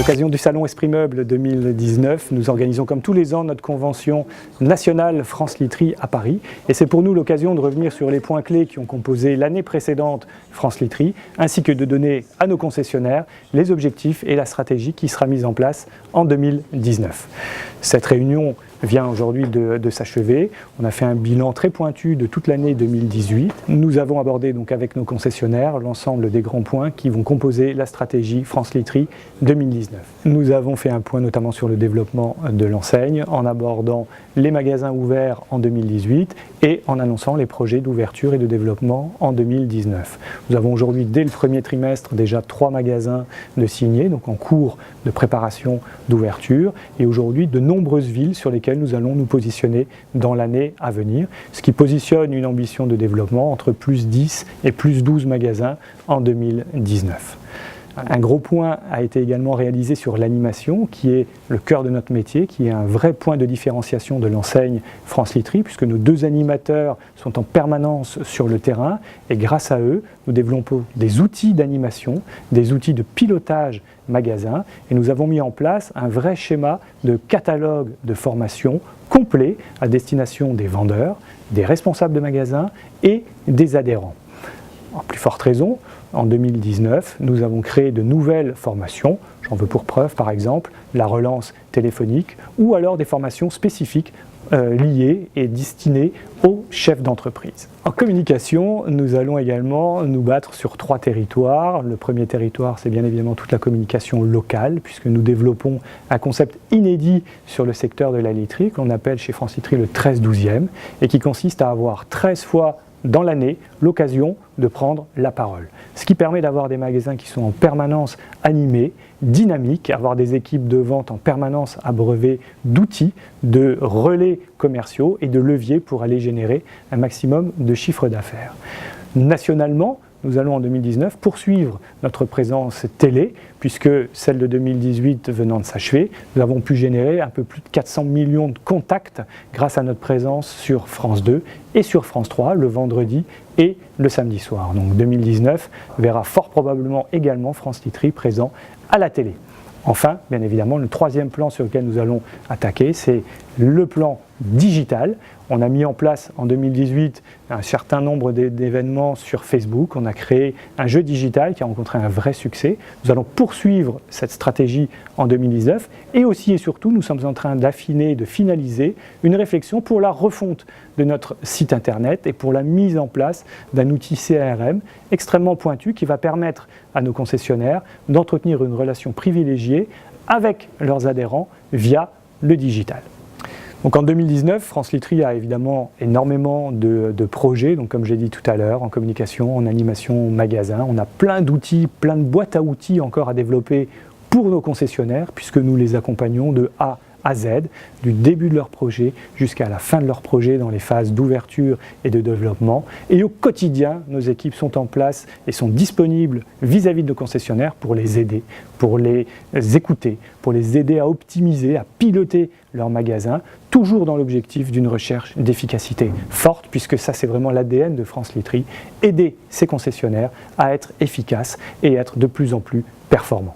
l'occasion du Salon Esprit Meuble 2019, nous organisons comme tous les ans notre convention nationale France Literie à Paris. Et c'est pour nous l'occasion de revenir sur les points clés qui ont composé l'année précédente France Literie, ainsi que de donner à nos concessionnaires les objectifs et la stratégie qui sera mise en place en 2019. Cette réunion vient aujourd'hui de s'achever. On a fait un bilan très pointu de toute l'année 2018. Nous avons abordé donc avec nos concessionnaires l'ensemble des grands points qui vont composer la stratégie France Literie 2019. Nous avons fait un point notamment sur le développement de l'enseigne en abordant les magasins ouverts en 2018 et en annonçant les projets d'ouverture et de développement en 2019. Nous avons aujourd'hui dès le premier trimestre déjà 3 magasins de signés, donc en cours de préparation d'ouverture, et aujourd'hui de nombreuses villes sur lesquelles nous allons nous positionner dans l'année à venir, ce qui positionne une ambition de développement entre plus 10 et plus 12 magasins en 2019. Un gros point a été également réalisé sur l'animation, qui est le cœur de notre métier, qui est un vrai point de différenciation de l'enseigne France Literie, puisque nos 2 animateurs sont en permanence sur le terrain, et grâce à eux, nous développons des outils d'animation, des outils de pilotage magasin, et nous avons mis en place un vrai schéma de catalogue de formation complet à destination des vendeurs, des responsables de magasins et des adhérents. En plus forte raison, en 2019, nous avons créé de nouvelles formations. J'en veux pour preuve, par exemple, la relance téléphonique ou alors des formations spécifiques liées et destinées aux chefs d'entreprise. En communication, nous allons également nous battre sur 3 territoires. Le premier territoire, c'est bien évidemment toute la communication locale, puisque nous développons un concept inédit sur le secteur de la literie, qu'on appelle chez France Literie le 13-12e, et qui consiste à avoir 13 fois dans l'année l'occasion de prendre la parole. Ce qui permet d'avoir des magasins qui sont en permanence animés, dynamiques, avoir des équipes de vente en permanence abreuvées d'outils, de relais commerciaux et de leviers pour aller générer un maximum de chiffre d'affaires. Nationalement, nous allons en 2019 poursuivre notre présence télé, puisque celle de 2018 venant de s'achever, nous avons pu générer un peu plus de 400 millions de contacts grâce à notre présence sur France 2 et sur France 3 le vendredi et le samedi soir. Donc 2019 verra fort probablement également France Literie présent à la télé. Enfin, bien évidemment, le 3e plan sur lequel nous allons attaquer, c'est le plan digital. On a mis en place en 2018 un certain nombre d'événements sur Facebook. On a créé un jeu digital qui a rencontré un vrai succès. Nous allons poursuivre cette stratégie en 2019 et aussi et surtout, nous sommes en train d'affiner, de finaliser une réflexion pour la refonte de notre site internet et pour la mise en place d'un outil CRM extrêmement pointu qui va permettre à nos concessionnaires d'entretenir une relation privilégiée avec leurs adhérents via le digital. Donc en 2019, France Literie a évidemment énormément de projets, donc comme j'ai dit tout à l'heure, en communication, en animation, magasin. On a plein d'outils, plein de boîtes à outils encore à développer pour nos concessionnaires, puisque nous les accompagnons de A à Z, du début de leur projet jusqu'à la fin de leur projet dans les phases d'ouverture et de développement. Et au quotidien, nos équipes sont en place et sont disponibles vis-à-vis de nos concessionnaires pour les aider, pour les écouter, pour les aider à optimiser, à piloter leur magasin, toujours dans l'objectif d'une recherche d'efficacité forte, puisque ça c'est vraiment l'ADN de France Literie, aider ses concessionnaires à être efficaces et être de plus en plus performants.